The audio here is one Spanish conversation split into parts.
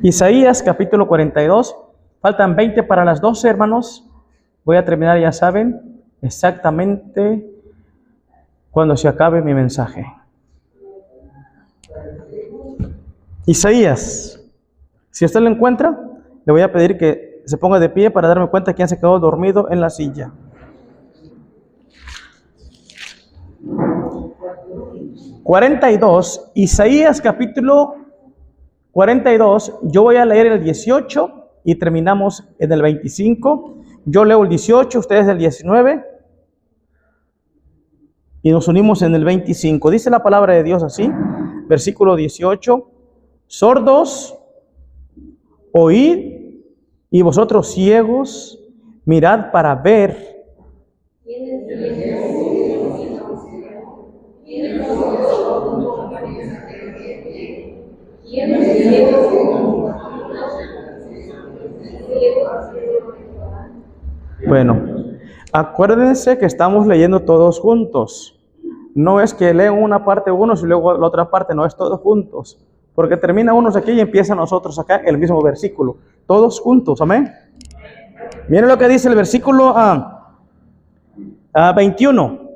Isaías capítulo 42. Faltan 20 para las 12, hermanos. Voy a terminar, ya saben, exactamente cuando se acabe mi mensaje. Isaías. Si usted lo encuentra, le voy a pedir que se ponga de pie para darme cuenta quién se quedó dormido en la silla. Isaías capítulo 42, yo voy a leer el 18 y terminamos en el 25. Yo leo el 18, ustedes el 19 y nos unimos en el 25. Dice la palabra de Dios así, versículo 18: sordos, oíd, y vosotros ciegos, mirad para ver. Bueno, acuérdense que estamos leyendo todos juntos. No es que leen una parte unos y luego la otra parte, no, es todos juntos. Porque termina unos aquí y empieza nosotros acá el mismo versículo. Todos juntos, amén. Miren lo que dice el versículo 21.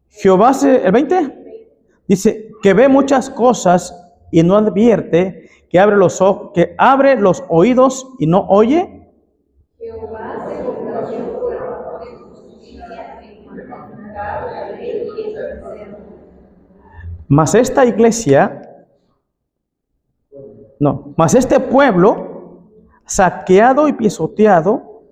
Jehová el 20 dice que ve muchas cosas y no advierte, que abre los ojos, que abre los oídos y no oye. Jehová se complació por amor de justicia en manifestar la ley y ejercerla. Mas esta iglesia, mas este pueblo saqueado y pisoteado,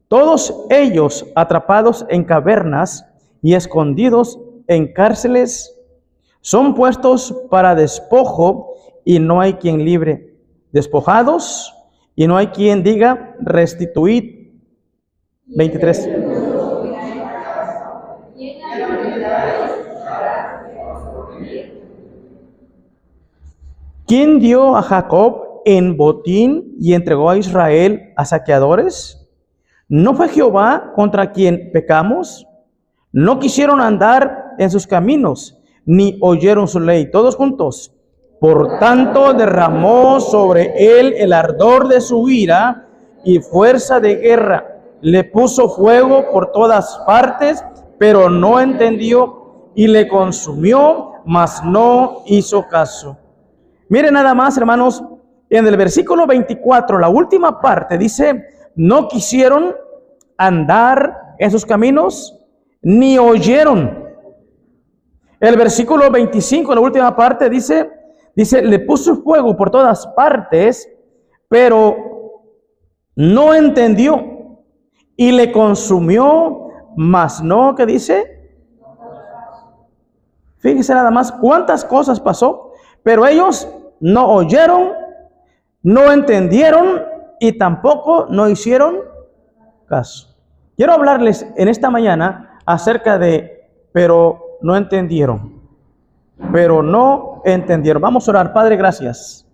todos ellos atrapados en cavernas y escondidos en cárceles, son puestos para despojo y no hay quien libre, despojados y no hay quien diga restituid. 23. ¿Quién dio a Jacob en botín y entregó a Israel a saqueadores? ¿No fue Jehová contra quien pecamos? No quisieron andar en sus caminos, ni oyeron su ley. Todos juntos. Por tanto, derramó sobre él el ardor de su ira y fuerza de guerra. Le puso fuego por todas partes, pero no entendió, y le consumió, mas no hizo caso. Miren nada más, hermanos, en el versículo 24, la última parte dice, no quisieron andar en sus caminos, ni oyeron. El versículo 25, la última parte dice, le puso fuego por todas partes, pero no entendió, y le consumió, mas no, ¿qué dice? Fíjese nada más cuántas cosas pasó, pero ellos no oyeron, no entendieron y tampoco no hicieron caso. Quiero hablarles en esta mañana acerca de, pero no entendieron. Vamos a orar. Padre, gracias.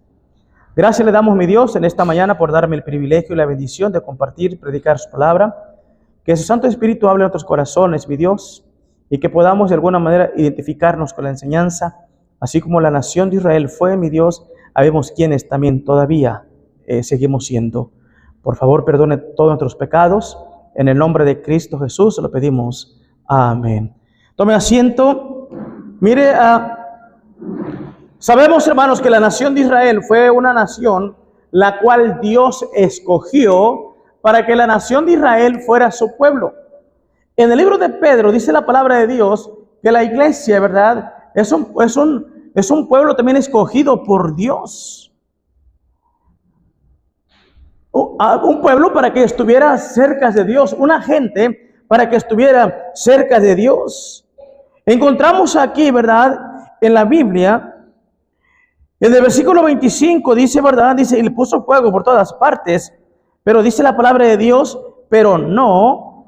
Gracias le damos, mi Dios, en esta mañana por darme el privilegio y la bendición de compartir y predicar su palabra. Que su Santo Espíritu hable en nuestros corazones, mi Dios, y que podamos de alguna manera identificarnos con la enseñanza, así como la nación de Israel fue, mi Dios, habemos quienes también todavía seguimos siendo. Por favor, perdone todos nuestros pecados. En el nombre de Cristo Jesús se lo pedimos. Amén. Tome asiento. Mire, sabemos, hermanos, que la nación de Israel fue una nación la cual Dios escogió para que la nación de Israel fuera su pueblo. En el libro de Pedro dice la palabra de Dios que la iglesia, ¿verdad?, es un pueblo también escogido por Dios. Un pueblo para que estuviera cerca de Dios, una gente para que estuviera cerca de Dios. Encontramos aquí, ¿verdad?, en la Biblia, en el versículo 25 dice, ¿verdad?, dice, y le puso fuego por todas partes, pero dice la palabra de Dios, pero no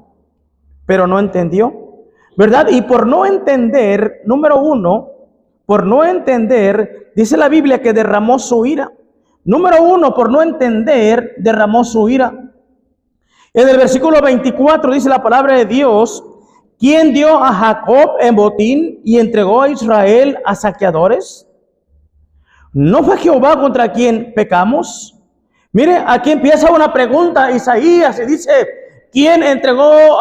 entendió, ¿verdad? Y por no entender, número uno, por no entender, dice la Biblia que derramó su ira. Número uno, por no entender, derramó su ira. En el versículo 24 dice la palabra de Dios ¿Quién dio a Jacob en botín y entregó a Israel a saqueadores? ¿No fue Jehová contra quien pecamos? Mire, aquí empieza una pregunta, Isaías, y dice, ¿quién entregó,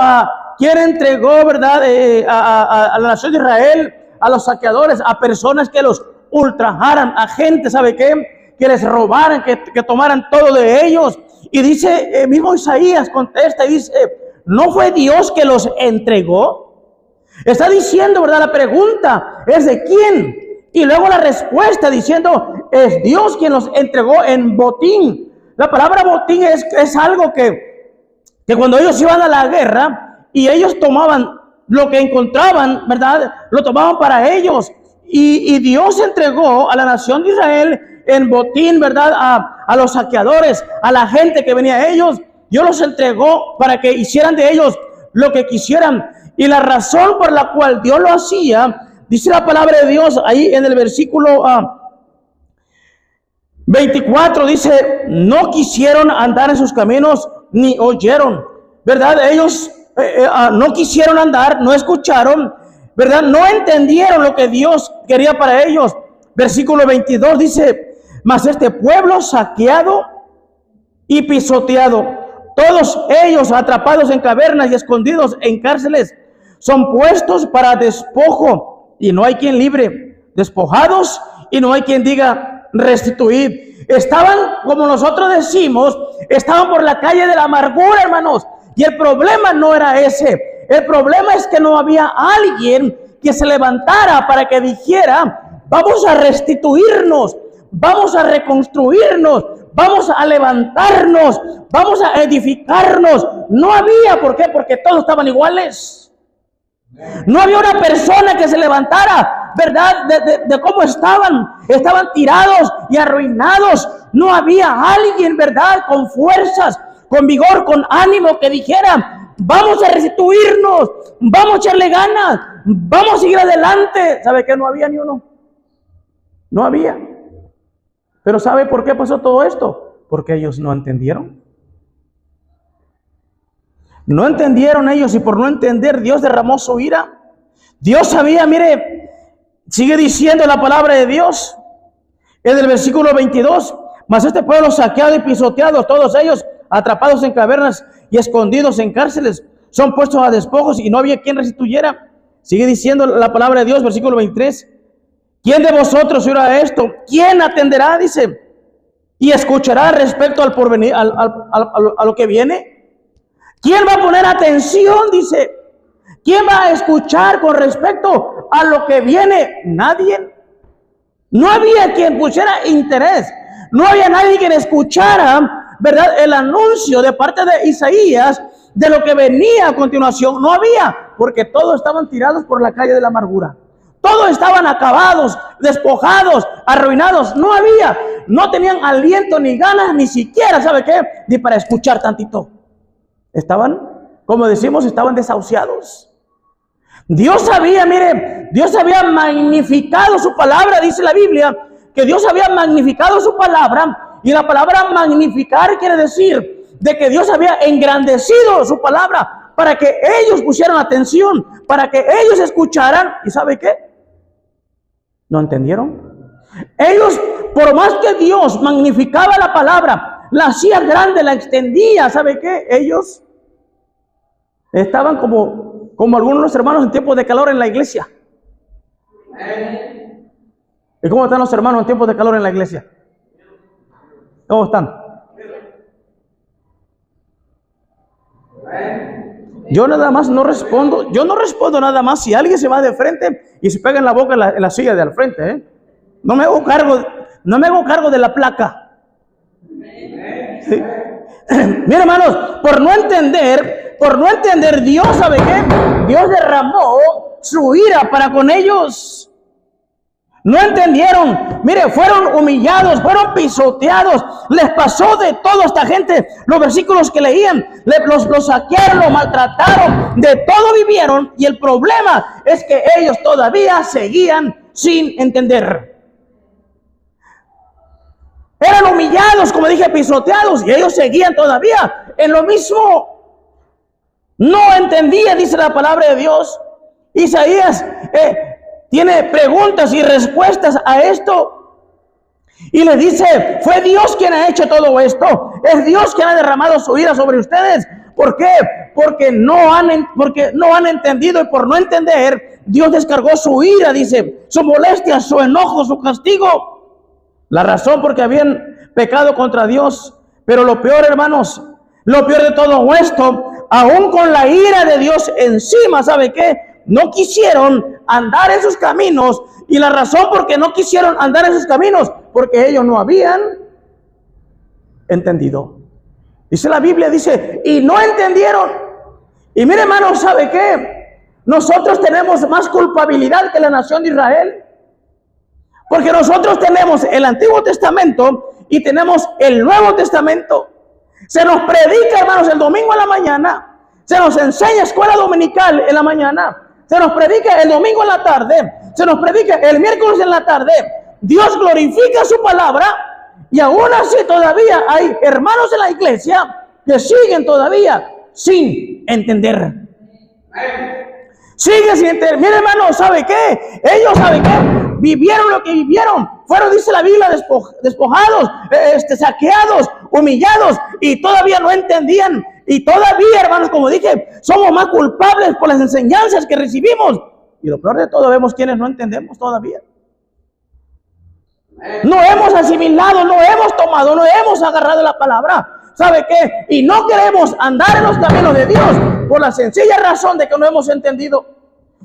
verdad, a la nación de Israel, a los saqueadores, a personas que los ultrajaran, a gente, ¿sabe qué? Que les robaran, que tomaran todo de ellos? Y dice, mismo Isaías contesta y dice, ¿no fue Dios que los entregó? Está diciendo, ¿verdad? La pregunta es de quién. Y luego la respuesta diciendo, es Dios quien los entregó en botín. La palabra botín es algo que cuando ellos iban a la guerra y ellos tomaban lo que encontraban, ¿verdad? Lo tomaban para ellos. Y Dios entregó a la nación de Israel en botín, ¿verdad? A los saqueadores, a la gente que venía a ellos. Dios los entregó para que hicieran de ellos lo que quisieran. Y la razón por la cual Dios lo hacía, dice la palabra de Dios ahí en el versículo 24, dice, no quisieron andar en sus caminos, ni oyeron, ¿verdad? Ellos no quisieron andar, no escucharon, ¿verdad? No entendieron lo que Dios quería para ellos. Versículo 22 dice, mas este pueblo saqueado y pisoteado, todos ellos atrapados en cavernas y escondidos en cárceles, son puestos para despojo y no hay quien libre, despojados y no hay quien diga restituir. Estaban, como nosotros decimos, estaban por la calle de la amargura, hermanos. Y el problema no era ese. El problema es que no había alguien que se levantara para que dijera, vamos a restituirnos, vamos a reconstruirnos, vamos a levantarnos, vamos a edificarnos. No había, ¿por qué? Porque todos estaban iguales. No había una persona que se levantara, ¿verdad? De cómo estaban tirados y arruinados. No había alguien, ¿verdad? Con fuerzas, con vigor, con ánimo que dijera, vamos a restituirnos, vamos a echarle ganas, vamos a seguir adelante. ¿Sabe qué? No había ni uno. No había. Pero ¿sabe por qué pasó todo esto? Porque ellos no entendieron. No entendieron ellos, y por no entender Dios derramó su ira. Dios sabía, mire, sigue diciendo la palabra de Dios en el versículo 22, mas este pueblo saqueado y pisoteado, todos ellos atrapados en cavernas y escondidos en cárceles, son puestos a despojos y no había quien restituyera. Sigue diciendo la palabra de Dios, versículo 23, ¿quién de vosotros oirá esto? ¿Quién atenderá? Dice, y escuchará respecto al porvenir, a lo que viene. ¿Quién va a poner atención? Dice, ¿quién va a escuchar con respecto a lo que viene? Nadie. No había quien pusiera interés. No había nadie quien escuchara, ¿verdad?, el anuncio de parte de Isaías de lo que venía a continuación. No había, porque todos estaban tirados por la calle de la amargura. Todos estaban acabados, despojados, arruinados. No había, no tenían aliento ni ganas, ni siquiera, ¿sabe qué?, ni para escuchar tantito. Estaban, como decimos, estaban desahuciados. Dios sabía, mire, Dios había magnificado su palabra, dice la Biblia, que Dios había magnificado su palabra, y la palabra magnificar quiere decir de que Dios había engrandecido su palabra para que ellos pusieran atención, para que ellos escucharan, ¿y sabe qué? ¿No entendieron? Ellos, por más que Dios magnificaba la palabra, la hacía grande, la extendía, ¿sabe qué? Ellos estaban como algunos de los hermanos en tiempos de calor en la iglesia. ¿Y cómo están los hermanos en tiempos de calor en la iglesia? ¿Cómo están? Yo nada más no respondo, yo no respondo nada más si alguien se va de frente y se pega en la boca en la silla de al frente, ¿eh? No me hago cargo de la placa. ¿Sí? Mira, hermanos, por no entender Dios, ¿sabe qué? Dios derramó su ira para con ellos. No entendieron, mire, fueron humillados, fueron pisoteados, les pasó de todo a esta gente. Los versículos que leían, los saquearon, los maltrataron, de todo vivieron, y el problema es que ellos todavía seguían sin entender. Eran humillados, como dije, pisoteados, y ellos seguían todavía en lo mismo. No entendía, dice la palabra de Dios. Isaías tiene preguntas y respuestas a esto. Y les dice, fue Dios quien ha hecho todo esto. Es Dios quien ha derramado su ira sobre ustedes. ¿Por qué? Porque no han entendido, y por no entender, Dios descargó su ira, dice, su molestia, su enojo, su castigo. La razón porque habían pecado contra Dios. Pero lo peor, hermanos, lo peor de todo esto, aún con la ira de Dios encima, ¿sabe qué? No quisieron andar en sus caminos. Y la razón por qué no quisieron andar en sus caminos, porque ellos no habían entendido. Dice la Biblia, dice, y no entendieron. Y mire, hermano, ¿sabe qué? Nosotros tenemos más culpabilidad que la nación de Israel. Porque nosotros tenemos el Antiguo Testamento y tenemos el Nuevo Testamento. Se nos predica, hermanos, el domingo en la mañana. Se nos enseña escuela dominical en la mañana. Se nos predica el domingo en la tarde. Se nos predica el miércoles en la tarde. Dios glorifica su palabra. Y aún así todavía hay hermanos en la iglesia que siguen todavía sin entender. Siguen sin entender. Mire, hermano, ¿sabe qué? Ellos, ¿sabe qué? Vivieron lo que vivieron. Fueron, dice la Biblia, despojados, saqueados, humillados. Y todavía no entendían. Y todavía, hermanos, como dije, somos más culpables por las enseñanzas que recibimos. Y lo peor de todo, vemos quienes no entendemos todavía. No hemos asimilado, no hemos tomado, no hemos agarrado la palabra. ¿Sabe qué? Y no queremos andar en los caminos de Dios por la sencilla razón de que no hemos entendido.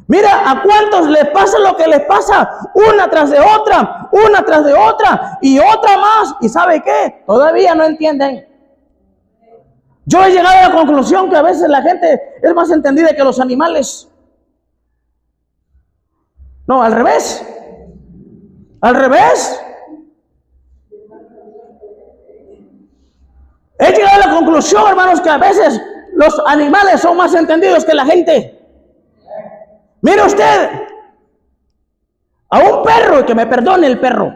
Mira, a cuántos les pasa lo que les pasa, una tras de otra y otra más. ¿Y sabe qué? Todavía no entienden. Yo he llegado a la conclusión que a veces la gente es más entendida que los animales. No, al revés. Al revés. He llegado a la conclusión, hermanos, que a veces los animales son más entendidos que la gente. Mire usted, a un perro, que me perdone el perro.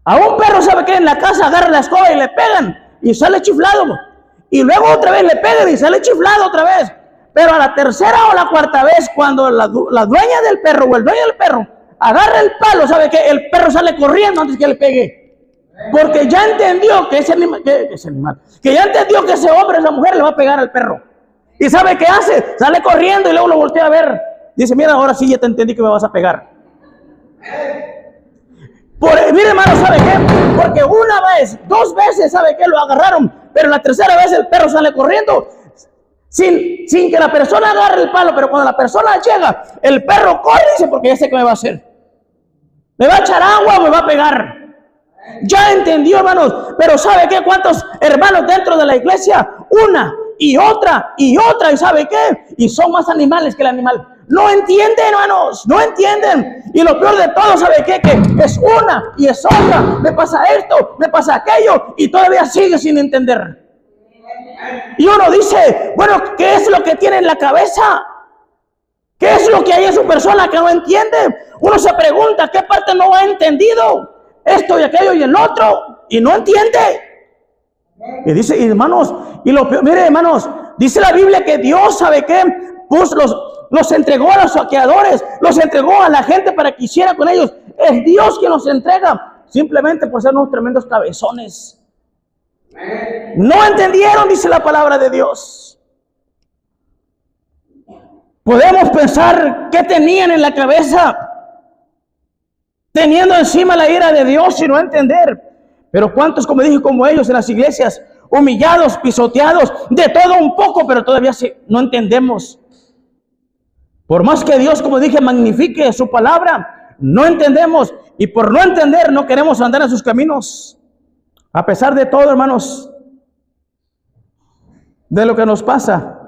A un perro, ¿sabe qué? En la casa agarra la escoba y le pegan y sale chiflado. Y luego otra vez le pegan y sale chiflado otra vez. Pero a la tercera o la cuarta vez, cuando la dueña del perro o el dueño del perro agarra el palo, ¿sabe qué? El perro sale corriendo antes que le pegue. Porque ya entendió que ese animal, que ya entendió que ese hombre, esa mujer le va a pegar al perro. ¿Y sabe qué hace? Sale corriendo y luego lo voltea a ver. Dice, mira, ahora sí ya te entendí que me vas a pegar. Mire, hermano, ¿sabe qué? Porque una vez, dos veces, ¿sabe qué? Lo agarraron. Pero la tercera vez el perro sale corriendo sin que la persona agarre el palo. Pero cuando la persona llega, el perro corre y dice, porque ya sé qué me va a hacer. ¿Me va a echar agua o me va a pegar? Ya entendió, hermanos. Pero ¿sabe qué? ¿Cuántos hermanos dentro de la iglesia? Una y otra, y ¿sabe qué? Y son más animales que el animal. No entienden, hermanos, no entienden. Y lo peor de todo, ¿sabe qué? Que es una y es otra. Me pasa esto, me pasa aquello, y todavía sigue sin entender. Y uno dice, bueno, ¿qué es lo que tiene en la cabeza? ¿Qué es lo que hay en su persona que no entiende? Uno se pregunta, ¿qué parte no ha entendido? Esto y aquello y el otro, y no entiende. Y dice, hermanos, y lo peor, mire, hermanos, dice la Biblia que Dios, ¿sabe qué? Pues los entregó a los saqueadores, los entregó a la gente para que hiciera con ellos. Es Dios quien los entrega, simplemente por ser unos tremendos cabezones. No entendieron, dice la palabra de Dios. Podemos pensar qué tenían en la cabeza, teniendo encima la ira de Dios y no entender. Pero cuántos, como dije, como ellos en las iglesias, humillados, pisoteados, de todo un poco, pero todavía no entendemos. Por más que Dios, como dije, magnifique su palabra, no entendemos. Y por no entender, no queremos andar en sus caminos. A pesar de todo, hermanos, de lo que nos pasa,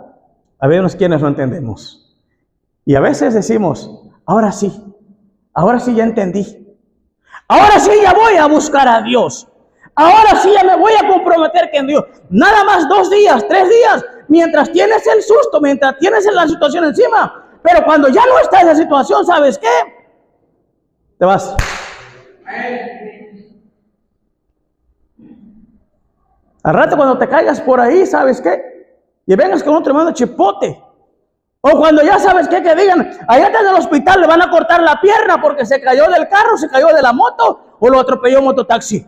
a veces quienes no entendemos. Y a veces decimos, ahora sí ya entendí. Ahora sí ya voy a buscar a Dios. Ahora sí ya me voy a comprometer con Dios. Nada más 2 días, 3 días, mientras tienes el susto, mientras tienes la situación encima. Pero cuando ya no está esa situación, ¿sabes qué? Te vas. Al rato cuando te caigas por ahí, ¿sabes qué? y vengas con un tremendo chipote. O cuando ya sabes qué, que digan, allá está en el hospital, le van a cortar la pierna porque se cayó del carro, se cayó de la moto o lo atropelló un mototaxi.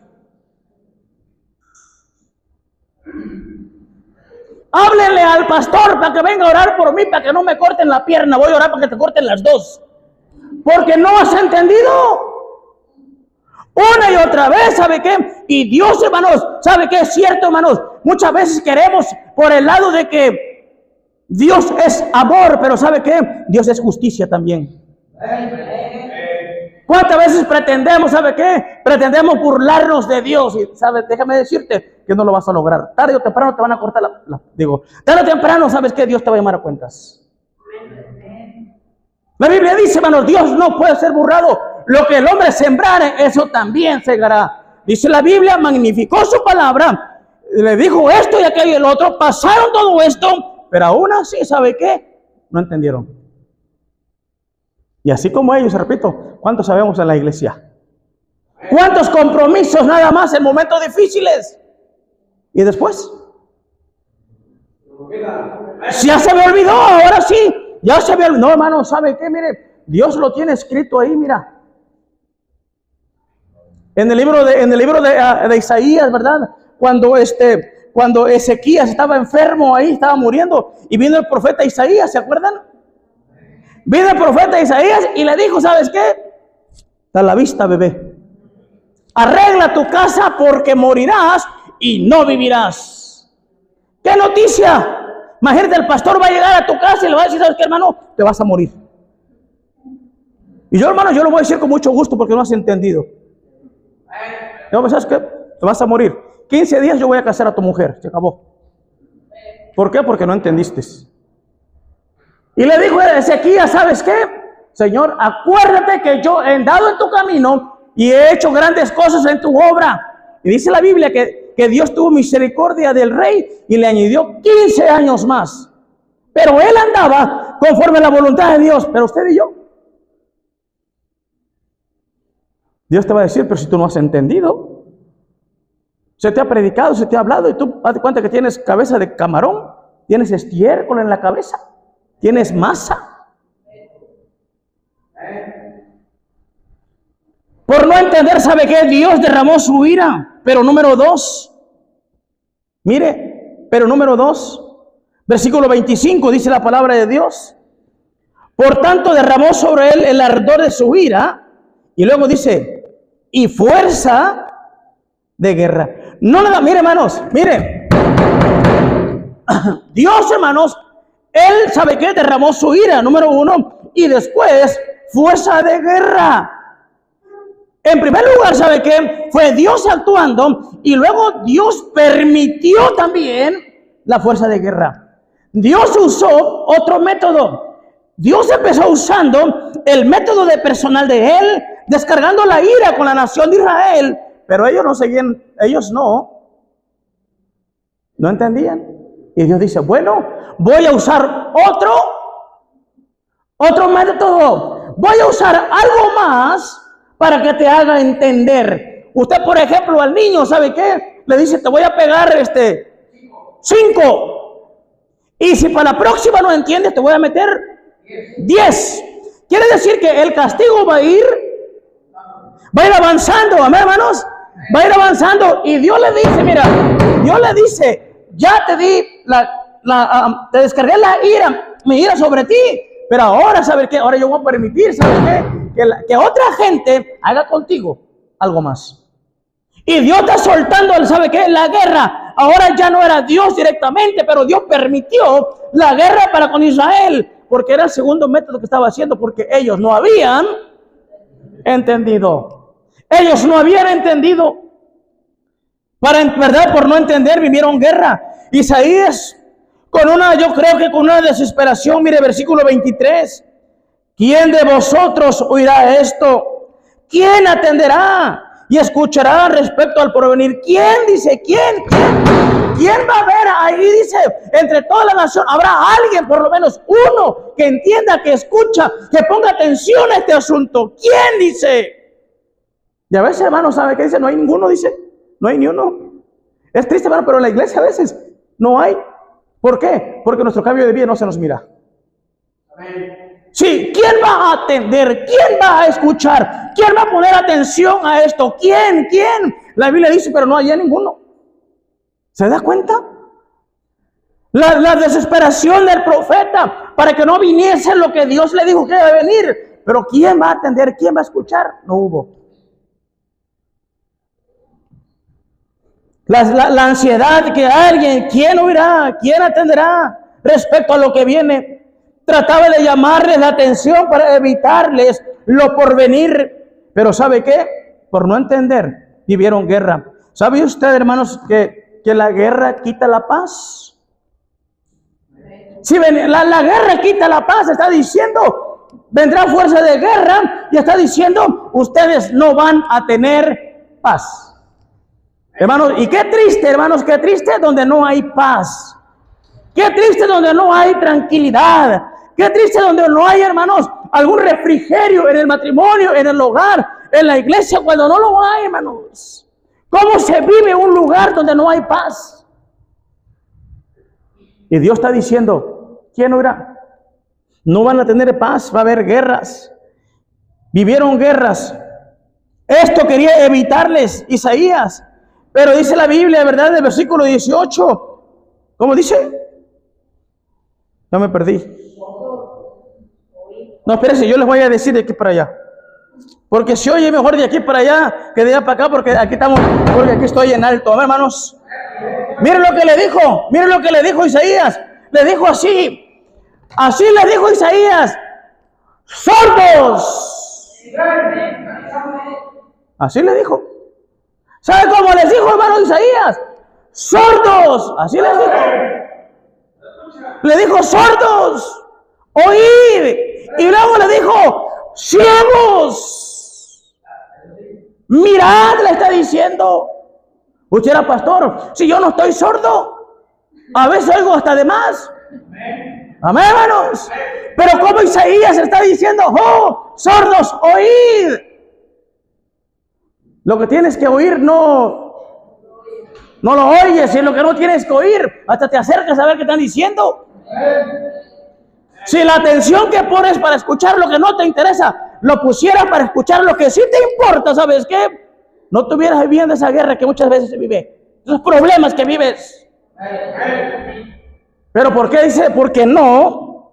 Háblenle al pastor para que venga a orar por mí, para que no me corten la pierna. Voy a orar para que te corten las dos. Porque no has entendido. Una y otra vez, ¿sabe qué? Y Dios, hermanos, ¿sabe qué? Es cierto, hermanos. Muchas veces queremos por el lado de que Dios es amor, pero ¿sabe qué? Dios es justicia también. ¿Cuántas veces pretendemos, ¿sabe qué? Pretendemos burlarnos de Dios. Y, ¿sabes? Déjame decirte que no lo vas a lograr. Tarde o temprano te van a cortar tarde o temprano, ¿sabes qué? Dios te va a llamar a cuentas. La Biblia dice, hermanos, Dios no puede ser burlado. Lo que el hombre sembrare, eso también segará. Dice la Biblia, magnificó su palabra. Le dijo esto y aquello y el otro. Pasaron todo esto, pero aún así, ¿sabe qué? No entendieron. Y así como ellos, repito, ¿cuántos sabemos en la iglesia? ¿Cuántos compromisos nada más en momentos difíciles? ¿Y después? Ya se me olvidó, ahora sí. Ya se me olvidó. No, hermano, ¿sabe qué? Mire, Dios lo tiene escrito ahí, mira. En el libro de Isaías, ¿verdad? Cuando Ezequías estaba enfermo ahí, estaba muriendo, y vino el profeta Isaías, ¿se acuerdan? Vino el profeta Isaías y le dijo, ¿sabes qué? Da la vista, bebé. Arregla tu casa porque morirás y no vivirás. ¿Qué noticia? Imagínate, el pastor va a llegar a tu casa y le va a decir, ¿sabes qué, hermano? Te vas a morir. Y yo, hermano, yo lo voy a decir con mucho gusto porque no has entendido. No, ¿sabes qué? Te vas a morir. 15 días yo voy a casar a tu mujer. Se acabó. ¿Por qué? Porque no entendiste. Y le dijo a Ezequías, ¿sabes qué? Señor, acuérdate que yo he andado en tu camino y he hecho grandes cosas en tu obra. Y dice la Biblia que Dios tuvo misericordia del rey y le añadió 15 años más. Pero él andaba conforme a la voluntad de Dios. Pero usted y yo. Dios te va a decir, pero si tú no has entendido. Se te ha predicado, se te ha hablado y tú date cuenta que tienes cabeza de camarón, tienes estiércol en la cabeza, tienes masa. Por no entender, ¿sabe qué? Dios derramó su ira. Pero número 2, mire, pero número 2, versículo 25 dice la palabra de Dios. Por tanto derramó sobre él el ardor de su ira. Y luego dice, y fuerza de guerra. No nada, mire, hermanos, mire. Dios, hermanos, él, ¿sabe qué? Derramó su ira, número 1. Y después, fuerza de guerra. En primer lugar, ¿sabe qué? Fue Dios actuando y luego Dios permitió también la fuerza de guerra. Dios usó otro método. Dios empezó usando el método de personal de él, descargando la ira con la nación de Israel, pero ellos no seguían, ellos no entendían. Y Dios dice, bueno, voy a usar otro método. Voy a usar algo más para que te haga entender. Usted, por ejemplo, al niño, ¿sabe qué? Le dice, te voy a pegar 5. Y si para la próxima no entiendes, te voy a meter 10. Quiere decir que el castigo va a ir avanzando, amén, hermanos. Va a ir avanzando. Y Dios le dice, mira, Dios le dice, ya te di te descargué la ira, mi ira sobre ti. Pero ahora, ¿sabes qué? Ahora yo voy a permitir, ¿sabes qué? Que otra gente haga contigo algo más. Y Dios está soltando, ¿sabe qué? La guerra. Ahora ya no era Dios directamente, pero Dios permitió la guerra para con Israel. Porque era el segundo método que estaba haciendo, porque ellos no habían entendido. Ellos no habían entendido. ¿Verdad? Por no entender, vivieron guerra. Isaías, yo creo que con una desesperación, mire, versículo 23. ¿Quién de vosotros oirá esto? ¿Quién atenderá y escuchará respecto al porvenir? ¿Quién dice? ¿Quién va a ver? Ahí dice, entre toda la nación habrá alguien, por lo menos uno, que entienda, que escucha, que ponga atención a este asunto. ¿Quién dice? Y a veces, hermano, ¿sabe qué dice? No hay ninguno, dice. No hay ni uno. Es triste, hermano, pero en la iglesia a veces no hay. ¿Por qué? Porque nuestro cambio de vida no se nos mira. Sí, ¿quién va a atender? ¿Quién va a escuchar? ¿Quién va a poner atención a esto? ¿Quién? La Biblia dice, pero no había ninguno. ¿Se da cuenta? La desesperación del profeta para que no viniese lo que Dios le dijo que iba a venir. Pero ¿quién va a atender? ¿Quién va a escuchar? No hubo. La ansiedad que alguien, ¿quién oirá? ¿Quién atenderá respecto a lo que viene? Trataba de llamarles la atención para evitarles lo por venir. Pero ¿sabe qué? Por no entender, vivieron guerra. ¿Sabe usted, hermanos, que la guerra quita la paz? Si la guerra quita la paz, está diciendo, vendrá fuerza de guerra y está diciendo, ustedes no van a tener paz. Hermanos, y qué triste, hermanos, qué triste donde no hay paz. Qué triste donde no hay tranquilidad. Qué triste donde no hay, hermanos, algún refrigerio en el matrimonio, en el hogar, en la iglesia, cuando no lo hay, hermanos. ¿Cómo se vive un lugar donde no hay paz? Y Dios está diciendo, ¿quién oirá? No van a tener paz, va a haber guerras. Vivieron guerras. Esto quería evitarles Isaías. Pero dice la Biblia, ¿verdad? En el versículo 18. ¿Cómo dice? No me perdí. No, espérense, yo les voy a decir de aquí para allá. Porque se oye mejor de aquí para allá que de allá para acá, porque aquí estoy en alto. ¿Amén, hermanos? Miren lo que le dijo Isaías. Le dijo así le dijo Isaías: ¡sordos! Así le dijo. ¿Sabe cómo les dijo, hermano Isaías? ¡Sordos! Así les dijo. Le dijo: sordos, oíd. Y luego le dijo: ciegos, mirad. Le está diciendo. Usted era pastor. Si yo no estoy sordo, a veces oigo hasta de más. Amén, hermanos. Pero como Isaías está diciendo: oh, sordos, oíd. Lo que tienes que oír no lo oyes. Y lo que no tienes que oír, hasta te acercas a ver qué están diciendo. Si la atención que pones para escuchar lo que no te interesa, lo pusieras para escuchar lo que sí te importa, ¿sabes qué? No estuvieras viviendo esa guerra que muchas veces se vive, esos problemas que vives. Pero ¿por qué dice? Porque no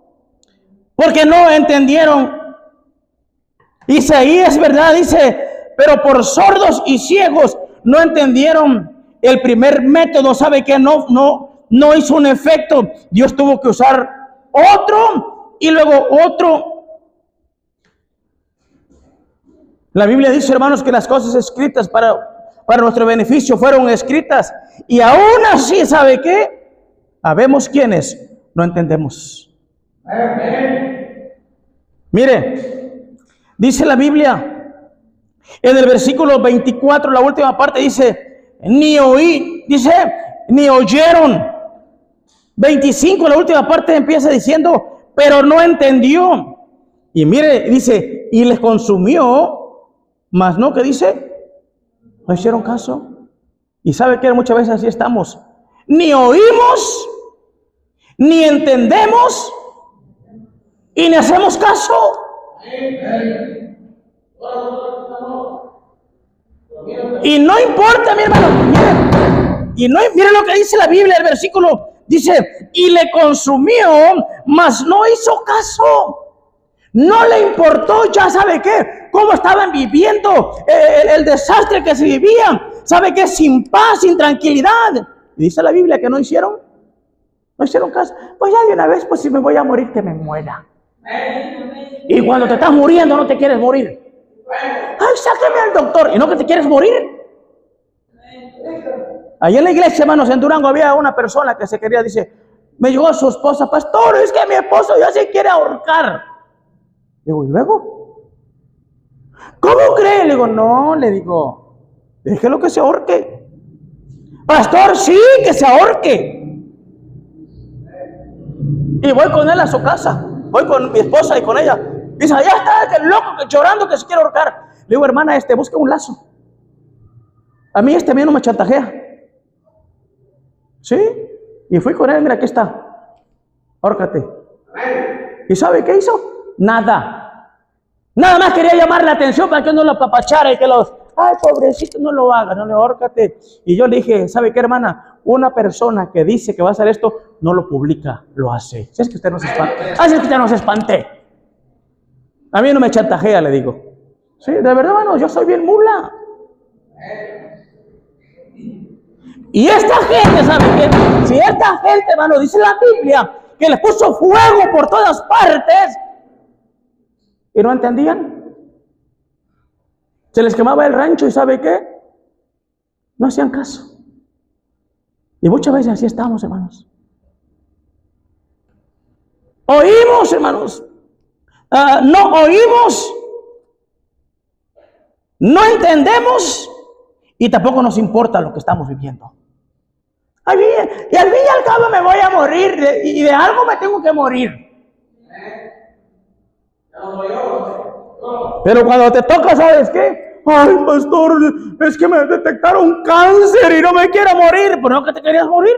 entendieron. Isaías, ¿verdad? Dice: pero por sordos y ciegos no entendieron el primer método. ¿Sabe qué? No hizo un efecto. Dios tuvo que usar otro y luego otro. La Biblia dice, hermanos, que las cosas escritas para nuestro beneficio fueron escritas. Y aún así, ¿sabe qué? Habemos quienes no entendemos. Mire, dice la Biblia en el versículo 24, la última parte, dice: ni oyeron. 25, la última parte empieza diciendo: pero no entendió. Y mire, dice: y les consumió, mas no, ¿qué dice? No hicieron caso. Y sabe que muchas veces así estamos: ni oímos, ni entendemos, y ni hacemos caso. Y no importa, mi hermano, miren lo que dice la Biblia, el versículo dice: y le consumió, mas no hizo caso. No le importó, ya sabe qué, cómo estaban viviendo, el desastre que se vivía, sabe qué, sin paz, sin tranquilidad. Y dice la Biblia que no hicieron caso. Pues ya de una vez, pues si me voy a morir, que me muera. Y cuando te estás muriendo no te quieres morir. Ay, sáqueme al doctor. ¿Y no que te quieres morir? Allí en la iglesia, hermanos, en Durango había una persona que se quería, dice, me llegó a su esposa: pastor, es que mi esposo ya se quiere ahorcar. Digo, ¿y luego? ¿Cómo cree? Le digo, no, déjelo que se ahorque. Pastor, sí, que se ahorque. Y voy con él a su casa, voy con mi esposa y con ella. Dice: allá está el loco llorando que se quiere ahorcar. Le digo: hermana, busca un lazo. A mí no me chantajea. ¿Sí? Y fui con él, mira, aquí está. Ahórcate. ¿Y sabe qué hizo? Nada. Nada más quería llamar la atención para que uno lo apapachara y que los, ay, pobrecito, no lo haga, no le ahórcate. Y yo le dije, ¿sabe qué, hermana? Una persona que dice que va a hacer esto, no lo publica, lo hace. Si es que usted no se espante. Así es que usted no se espante. A mí no me chantajea, le digo. Sí, de verdad, hermano, yo soy bien mula. Y esta gente, ¿sabe qué? Si esta gente, hermano, dice la Biblia, que les puso fuego por todas partes, y no entendían. Se les quemaba el rancho y ¿sabe qué? No hacían caso. Y muchas veces así estamos, hermanos. Oímos, hermanos. No oímos. No entendemos. Y tampoco nos importa lo que estamos viviendo. Y al fin y al cabo me voy a morir. Y de algo me tengo que morir. Pero cuando te toca, ¿sabes qué? Ay, pastor, es que me detectaron cáncer y no me quiero morir. ¿Por no que te querías morir?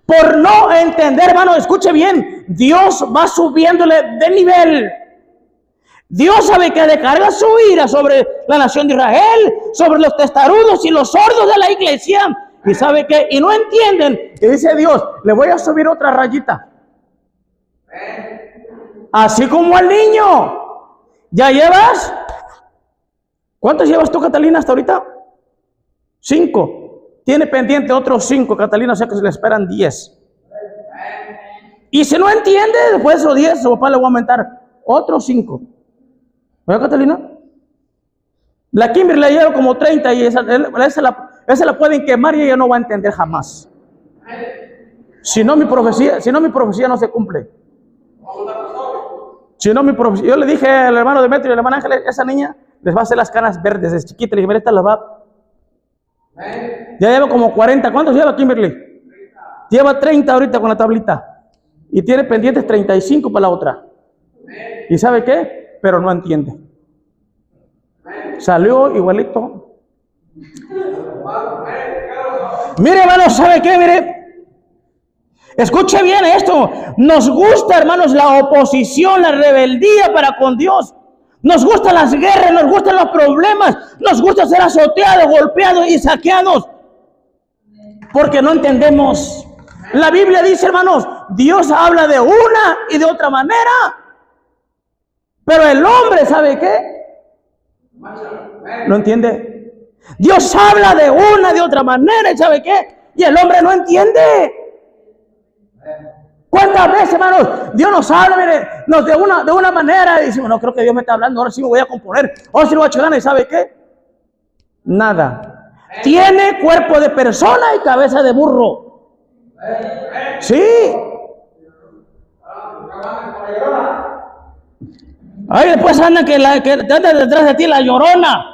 Por no entender, hermano, escuche bien. Dios va subiéndole de nivel. Dios sabe que descarga su ira sobre la nación de Israel, sobre los testarudos y los sordos de la iglesia. Y sabe que, y no entienden. Y dice Dios, le voy a subir otra rayita. Así como al niño. ¿Ya llevas? ¿Cuántos llevas tú, Catalina, hasta ahorita? 5. Tiene pendiente otros 5, Catalina, o sea que se le esperan 10. Y si no entiende, después de esos 10, su papá le va a aumentar otros 5. ¿Verdad, Catalina? La Kimberly le lleva como 30 y esa la pueden quemar y ella no va a entender jamás. Si no mi profecía no se cumple. Si no mi profecía, yo le dije al hermano Demetrio y al hermano Ángel, esa niña les va a hacer las canas verdes desde chiquita. Le dije, mira, esta las va. Ya lleva como 40. ¿Cuántos lleva Kimberly? 30. Lleva 30 ahorita con la tablita. Y tiene pendientes 35 para la otra. ¿Y sabe qué? Pero no entiende. Salió igualito. Mire, hermano, ¿sabe qué? Mire. Escuche bien esto. Nos gusta, hermanos, la oposición, la rebeldía para con Dios. Nos gustan las guerras, nos gustan los problemas, nos gusta ser azoteados, golpeados y saqueados. Porque no entendemos. La Biblia dice, hermanos, Dios habla de una y de otra manera. Pero el hombre, ¿sabe qué? No entiende. Dios habla de una y de otra manera, ¿y sabe qué? Y el hombre no entiende. ¿Cuántas veces, hermanos, Dios nos habla, mire, de una manera y decimos, no, creo que Dios me está hablando, ahora sí me voy a componer, ahora sí lo voy a echar ganas, ¿y sabe qué? Nada. Tiene cuerpo de persona y cabeza de burro. Sí. Ahí después anda que anda detrás de ti la llorona.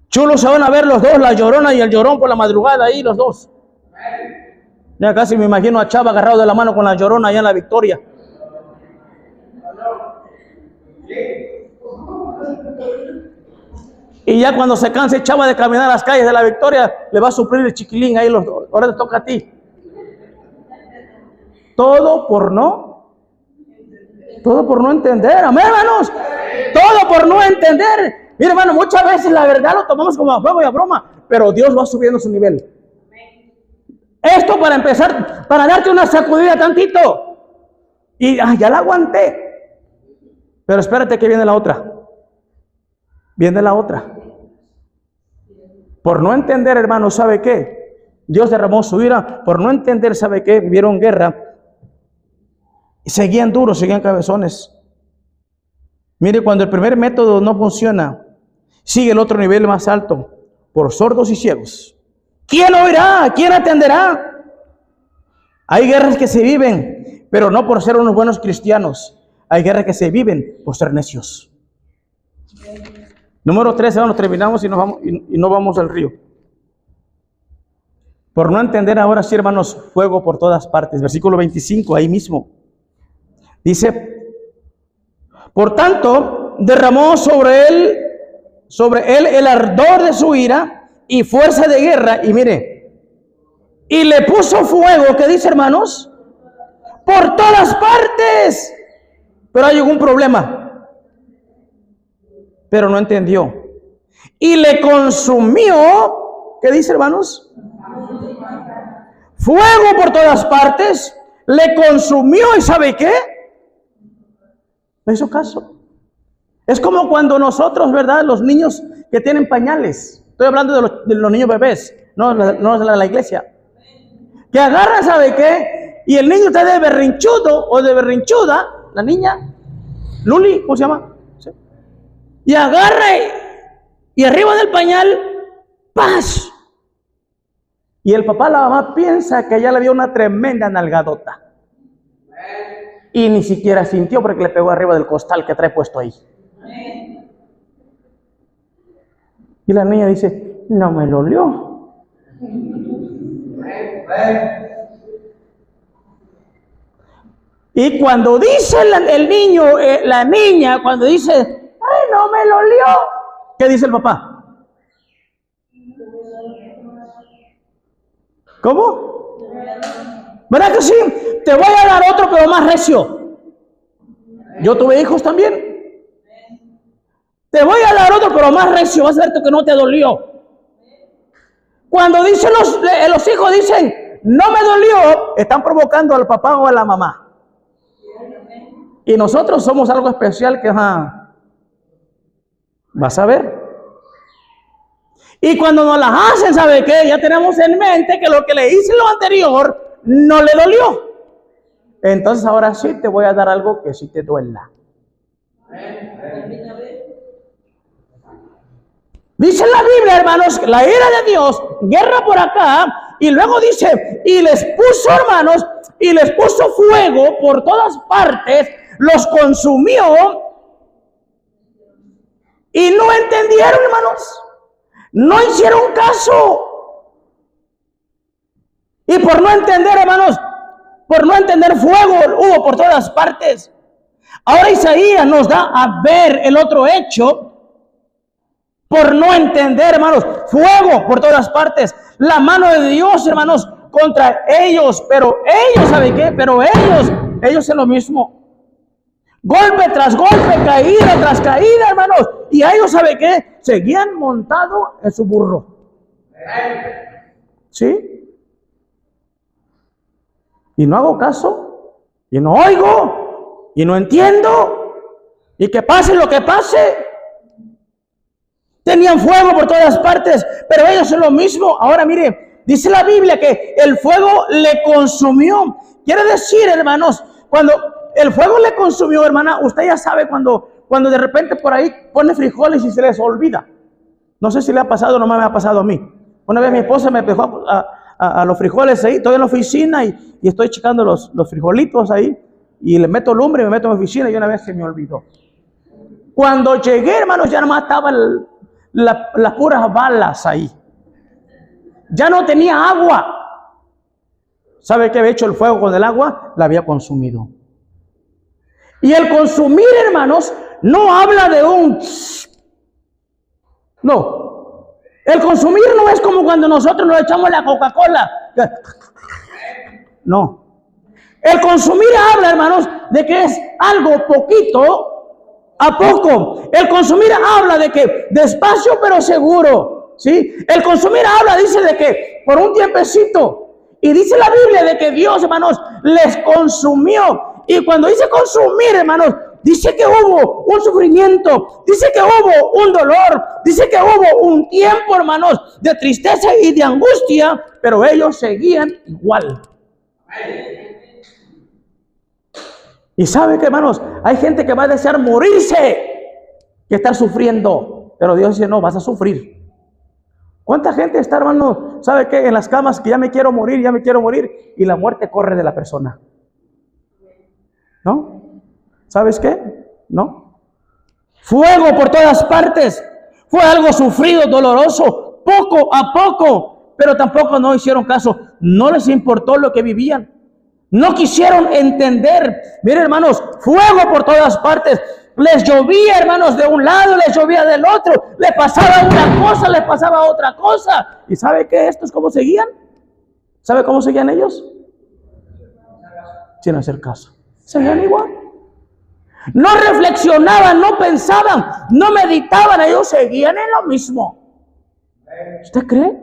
Chulos se van a ver los dos, la llorona y el llorón por la madrugada ahí, los dos. Ya casi me imagino a Chava agarrado de la mano con la llorona allá en la Victoria. Y ya cuando se canse Chava de caminar las calles de la Victoria, le va a suplir el chiquilín ahí los dos. Ahora te toca a ti. Todo por no entender. Amén, hermanos. Todo por no entender. Mira, hermano, muchas veces la verdad lo tomamos como a juego y a broma, pero Dios va subiendo su nivel. Esto para empezar, para darte una sacudida tantito. Y ya la aguanté. Pero espérate que viene la otra. Viene la otra. Por no entender, hermano, ¿sabe qué? Dios derramó su ira. Por no entender, ¿sabe qué? Vivieron guerra. Y seguían duros, seguían cabezones. Mire, cuando el primer método no funciona, sigue el otro nivel más alto. Por sordos y ciegos. ¿Quién oirá? ¿Quién atenderá? Hay guerras que se viven, pero no por ser unos buenos cristianos. Hay guerras que se viven por ser necios. Número 13, hermanos, terminamos y no vamos al río. Por no entender ahora sí, hermanos, fuego por todas partes. Versículo 25, ahí mismo. Dice, por tanto, derramó sobre él sobre él el ardor de su ira y fuerza de guerra. Y mire, y le puso fuego, ¿qué dice, hermanos? Por todas partes. Pero hay algún problema. Pero no entendió. Y le consumió, ¿qué dice, hermanos? Fuego por todas partes. Le consumió, ¿y sabe qué? No hizo caso. Es como cuando nosotros, ¿verdad? Los niños que tienen pañales. Estoy hablando de los niños bebés, no de la iglesia. Que agarran, ¿sabe qué? Y el niño está de berrinchudo o de berrinchuda, la niña, Luli, ¿cómo se llama? ¿Sí? Y agarra y arriba del pañal, ¡paz! Y el papá, la mamá piensa que ella le dio una tremenda nalgadota. Y ni siquiera sintió porque le pegó arriba del costal que trae puesto ahí. Y la niña dice, no me dolió. Y cuando dice el niño, la niña, cuando dice, ay, no me dolió, ¿qué dice el papá? ¿Cómo? ¿Verdad que sí? Te voy a dar otro, pero más recio. Yo tuve hijos también. Te voy a dar otro, pero más recio. Vas a ver que no te dolió. Cuando dicen los hijos dicen, no me dolió, están provocando al papá o a la mamá. Y nosotros somos algo especial que, vas a ver. Y cuando nos las hacen, ¿sabe qué? Ya tenemos en mente que lo que le hice en lo anterior no le dolió. Entonces ahora sí te voy a dar algo que sí te duela. Dice la Biblia, hermanos, la ira de Dios, guerra por acá, y luego dice, y les puso, hermanos, y les puso fuego por todas partes, los consumió, y no entendieron, hermanos, no hicieron caso. Y por no entender, hermanos, por no entender, fuego hubo por todas partes. Ahora Isaías nos da a ver el otro hecho. Por no entender, hermanos, fuego por todas partes. La mano de Dios, hermanos, contra ellos. Pero ellos, ¿saben qué? Pero ellos es lo mismo. Golpe tras golpe, caída tras caída, hermanos. Y ellos, ¿saben qué? Seguían montados en su burro. ¿Sí? Y no hago caso. Y no oigo. Y no entiendo. Y que pase lo que pase. Tenían fuego por todas partes, pero ellos son lo mismo. Ahora mire, dice la Biblia que el fuego le consumió. Quiere decir, hermanos, cuando el fuego le consumió, hermana, usted ya sabe cuando de repente por ahí pone frijoles y se les olvida. No sé si le ha pasado, no me ha pasado a mí. Una vez mi esposa me dejó a los frijoles ahí, estoy en la oficina y estoy checando los frijolitos ahí y le meto lumbre y me meto en la oficina y una vez se me olvidó. Cuando llegué, hermanos, ya nomás estaban las puras balas ahí. Ya no tenía agua. ¿Sabe qué había hecho el fuego con el agua? La había consumido. Y el consumir, hermanos, no habla de un... No. El consumir no es como cuando nosotros nos echamos la Coca-Cola. No. El consumir habla, hermanos, de que es algo poquito a poco. El consumir habla de que despacio pero seguro, ¿sí? El consumir habla, dice de que por un tiempecito. Y dice la Biblia de que Dios, hermanos, les consumió. Y cuando dice consumir, hermanos, dice que hubo un sufrimiento, dice que hubo un dolor, dice que hubo un tiempo, hermanos, de tristeza y de angustia, pero ellos seguían igual. Y sabe que, hermanos, hay gente que va a desear morirse que estar sufriendo, pero Dios dice, no, vas a sufrir. ¿Cuánta gente está, hermano, sabe que en las camas que ya me quiero morir, y la muerte corre de la persona? ¿No? ¿Sabes qué? ¿No? Fuego por todas partes. Fue algo sufrido, doloroso, poco a poco, pero tampoco no hicieron caso. No les importó lo que vivían. No quisieron entender. Miren, hermanos, fuego por todas partes. Les llovía, hermanos, de un lado, les llovía del otro. Les pasaba una cosa, les pasaba otra cosa. ¿Y sabe qué? ¿Estos cómo seguían? ¿Sabe cómo seguían ellos? Sin hacer caso. Seguían igual. No reflexionaban, no pensaban, no meditaban. Ellos seguían en lo mismo. ¿Usted cree?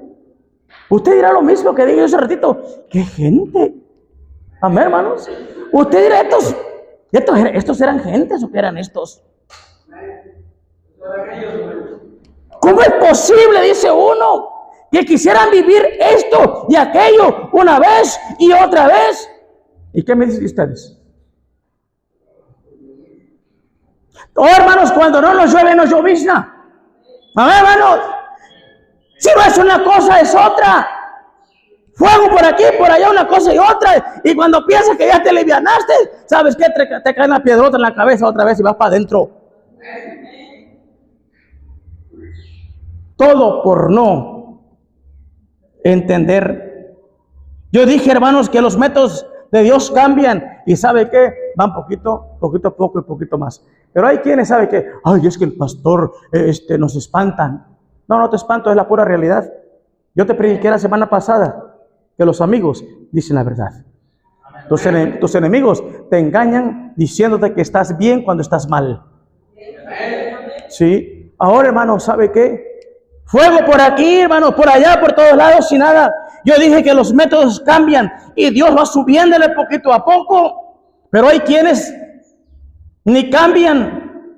Usted dirá lo mismo que dije hace ratito. ¡Qué gente! Amén, hermanos. Usted dirá, ¿estos eran gentes o qué eran estos? ¿Cómo es posible, dice uno, que quisieran vivir esto y aquello una vez y otra vez? ¿Y qué me dicen ustedes? Oh, hermanos, cuando no nos llueve, nos llovizna. Amén, hermanos. Si no es una cosa, es otra. Fuego por aquí, por allá, una cosa y otra. Y cuando piensas que ya te alivianaste, ¿sabes qué? Te cae una piedrota en la cabeza otra vez y vas para adentro. Todo por no entender. Yo dije, hermanos, que los métodos de Dios cambian. Y ¿sabe qué? Van poquito a poco y poquito más. Pero hay quienes saben que, ay, es que el pastor nos espantan. No, no te espanto, es la pura realidad. Yo te prediqué la semana pasada que los amigos dicen la verdad. Tus enemigos te engañan diciéndote que estás bien cuando estás mal. Sí. Ahora, hermano, ¿sabe qué? Fuego por aquí, hermano, por allá, por todos lados, sin nada. Yo dije que los métodos cambian y Dios va subiéndole poquito a poco. Pero hay quienes ni cambian,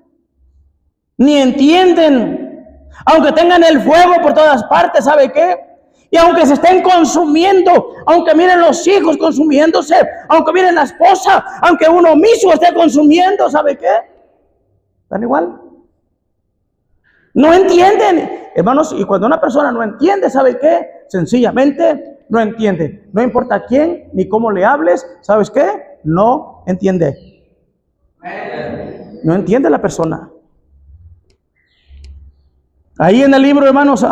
ni entienden. Aunque tengan el fuego por todas partes, ¿sabe qué? Y aunque se estén consumiendo, aunque miren los hijos consumiéndose, aunque miren la esposa, aunque uno mismo esté consumiendo, ¿sabe qué? ¿Están igual? No entienden, hermanos, y cuando una persona no entiende, ¿sabe qué? Sencillamente no entiende. No importa quién ni cómo le hables, ¿sabes qué? No entiende. No entiende la persona. Ahí en el libro, hermanos,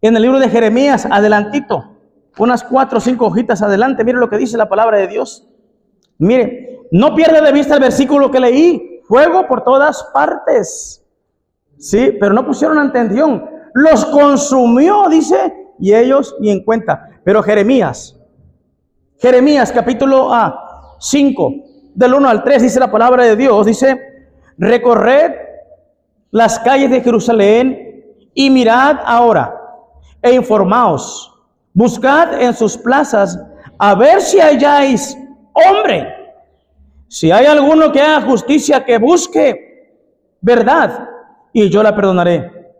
en el libro de Jeremías, adelantito, unas 4 o 5 hojitas adelante, mire lo que dice la palabra de Dios. Mire, no pierda de vista el versículo que leí, fuego por todas partes. Sí, pero no pusieron atención. Los consumió, dice, y ellos ni en cuenta. Pero Jeremías capítulo 5, del 1 al 3, dice la palabra de Dios, dice, recorred las calles de Jerusalén y mirad ahora e informaos, buscad en sus plazas a ver si halláis hombre, si hay alguno que haga justicia, que busque verdad, y yo la perdonaré.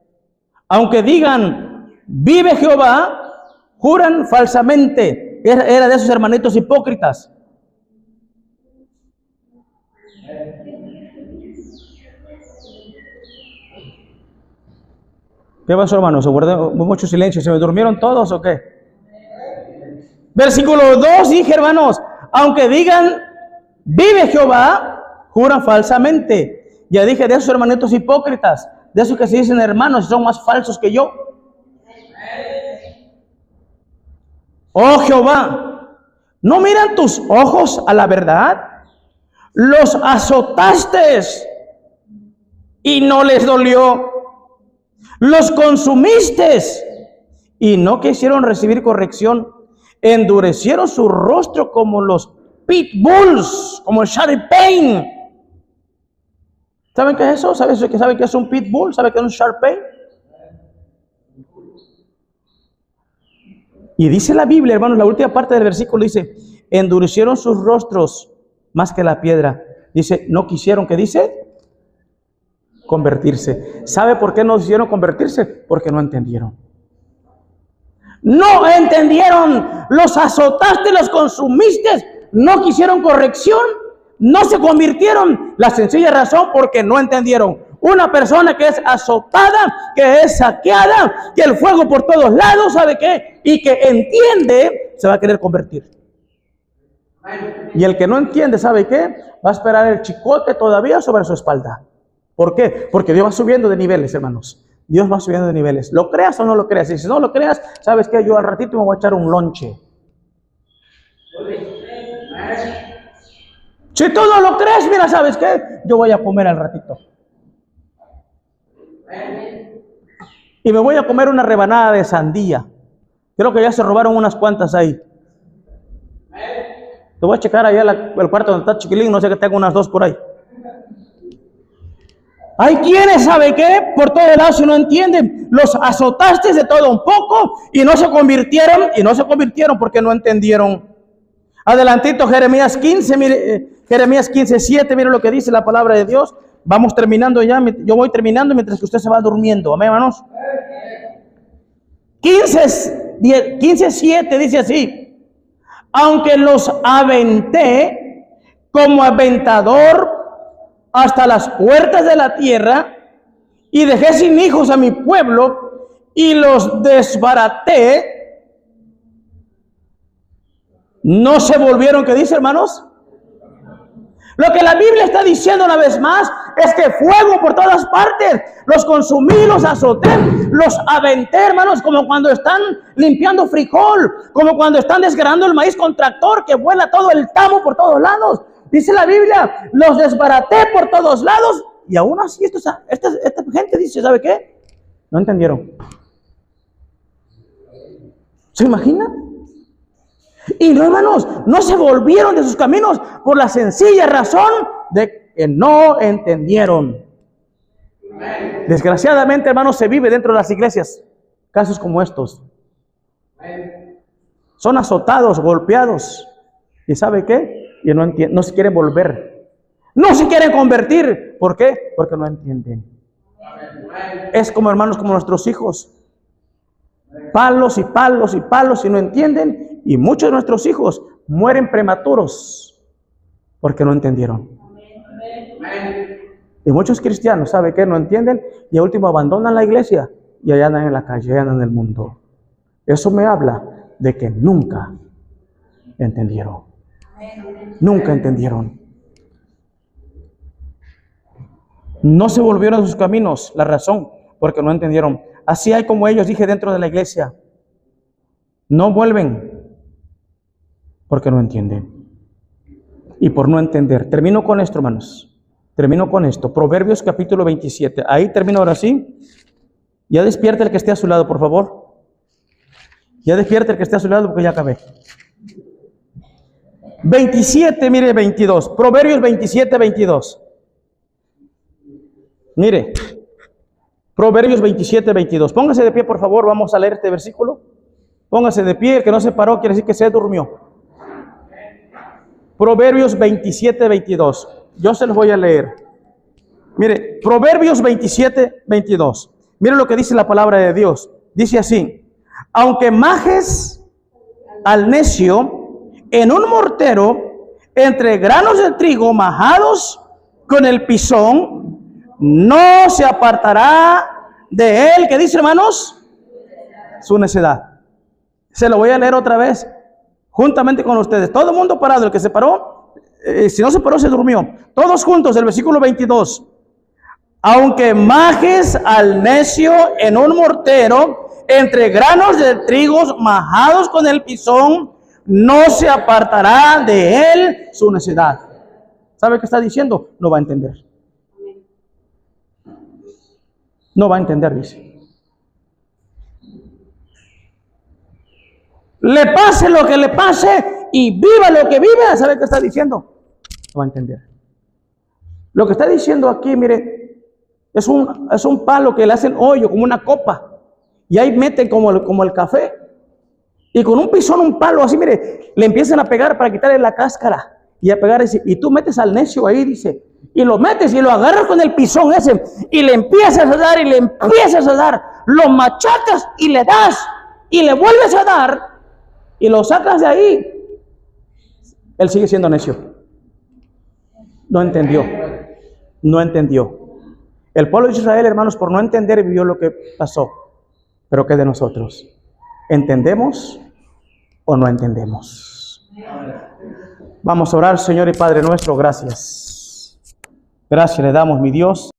Aunque digan, vive Jehová, juran falsamente. Era de esos hermanitos hipócritas. ¿Qué pasó, hermano? ¿Se guardó mucho silencio? ¿Se me durmieron todos o qué? Versículo 2, dije, hermanos, aunque digan, vive Jehová, juran falsamente. Ya dije, de esos hermanitos hipócritas, de esos que se dicen hermanos y son más falsos que yo. Oh Jehová, ¿no miran tus ojos a la verdad? Los azotaste y no les dolió. Los consumiste y no quisieron recibir corrección. Endurecieron su rostro como los pitbulls, como el Shar Pei. ¿Saben qué es eso? ¿Saben qué es un pitbull? ¿Saben qué es un Shar Pei? Y dice la Biblia, hermanos, la última parte del versículo dice, endurecieron sus rostros más que la piedra. Dice, no quisieron, ¿qué dice? Convertirse. ¿Sabe por qué no quisieron convertirse? Porque no entendieron. No entendieron. Los azotaste, los consumiste, no quisieron corrección, no se convirtieron. La sencilla razón porque no entendieron. Una persona que es azotada, que es saqueada, que el fuego por todos lados, ¿sabe qué? Y que entiende, se va a querer convertir. Y el que no entiende, ¿sabe qué? Va a esperar el chicote todavía sobre su espalda. ¿Por qué? Porque Dios va subiendo de niveles, hermanos. Dios va subiendo de niveles. ¿Lo creas o no lo creas? Y si no lo creas, ¿sabes qué? Yo al ratito me voy a echar un lonche. Si tú no lo crees, mira, ¿sabes qué? Yo voy a comer al ratito. Y me voy a comer una rebanada de sandía. Creo que ya se robaron unas cuantas ahí. Te voy a checar allá el cuarto donde está Chiquilín, no sé que tengo unas 2 por ahí. Hay quienes, ¿sabe qué? Por todo lado, si no entienden, los azotaste de todo un poco y no se convirtieron porque no entendieron. Adelantito, Jeremías 15, mire, Jeremías 15:7, mire lo que dice la palabra de Dios. Vamos terminando ya, yo voy terminando mientras que usted se va durmiendo. Amén, hermanos. 15:7 dice así: aunque los aventé como aventador hasta las puertas de la tierra, y dejé sin hijos a mi pueblo, y los desbaraté, no se volvieron. ¿Qué dice, hermanos? Lo que la Biblia está diciendo una vez más es que fuego por todas partes, los consumí, los azoté, los aventé, hermanos, como cuando están limpiando frijol, como cuando están desgranando el maíz con tractor que vuela todo el tamo por todos lados. Dice la Biblia, los desbaraté por todos lados, y aún así esta gente dice, ¿sabe qué? No entendieron. ¿Se imagina? Y no, hermanos, no se volvieron de sus caminos por la sencilla razón de que no entendieron. Desgraciadamente, hermanos, se vive dentro de las iglesias casos como estos. Son azotados, golpeados. ¿Y sabe qué? Y no se quieren volver. No se quieren convertir. ¿Por qué? Porque no entienden. Es como, hermanos, como nuestros hijos. Palos y palos y palos y no entienden. Y muchos de nuestros hijos mueren prematuros porque no entendieron. Y muchos cristianos, ¿sabe qué? No entienden y al último abandonan la iglesia y allá andan en la calle, allá andan en el mundo. Eso me habla de que nunca entendieron. Nunca entendieron. No se volvieron a sus caminos. La razón, porque no entendieron. Así hay como ellos, dije, dentro de la iglesia. No vuelven porque no entienden. Y por no entender. Termino con esto, hermanos. Termino con esto. Proverbios capítulo 27. Ahí termino ahora sí. Ya despierta el que esté a su lado, por favor. Ya despierta el que esté a su lado porque ya acabé. 27, mire, 22. Proverbios 27, 22. Mire. Proverbios 27, 22. Póngase de pie, por favor. Vamos a leer este versículo. Póngase de pie. El que no se paró quiere decir que se durmió. Proverbios 27, 22. Yo se los voy a leer. Mire, Proverbios 27, 22. Mire lo que dice la palabra de Dios. Dice así: aunque majes al necio en un mortero entre granos de trigo majados con el pisón, no se apartará de él. ¿Qué dice, hermanos? Su necedad. Se lo voy a leer otra vez, juntamente con ustedes. Todo el mundo parado, el que se paró, si no se paró, se durmió. Todos juntos, el versículo 22. Aunque majes al necio en un mortero, entre granos de trigo majados con el pisón, no se apartará de él su necedad. ¿Sabe qué está diciendo? No va a entender. No va a entender, dice. Le pase lo que le pase y viva lo que viva. ¿Sabe qué está diciendo? No va a entender. Lo que está diciendo aquí, mire, es un palo que le hacen hoyo, como una copa. Y ahí meten como el café. Y con un pisón, un palo así, mire, le empiezan a pegar para quitarle la cáscara. Y a pegar ese. Y tú metes al necio ahí, dice. Y lo metes y lo agarras con el pisón ese. Y le empiezas a dar y le empiezas a dar. Lo machacas y le das. Y le vuelves a dar. Y lo sacas de ahí. Él sigue siendo necio. No entendió. No entendió. El pueblo de Israel, hermanos, por no entender, vivió lo que pasó. Pero ¿qué de nosotros? ¿Entendemos o no entendemos? Vamos a orar. Señor y Padre nuestro, gracias. Gracias le damos, mi Dios.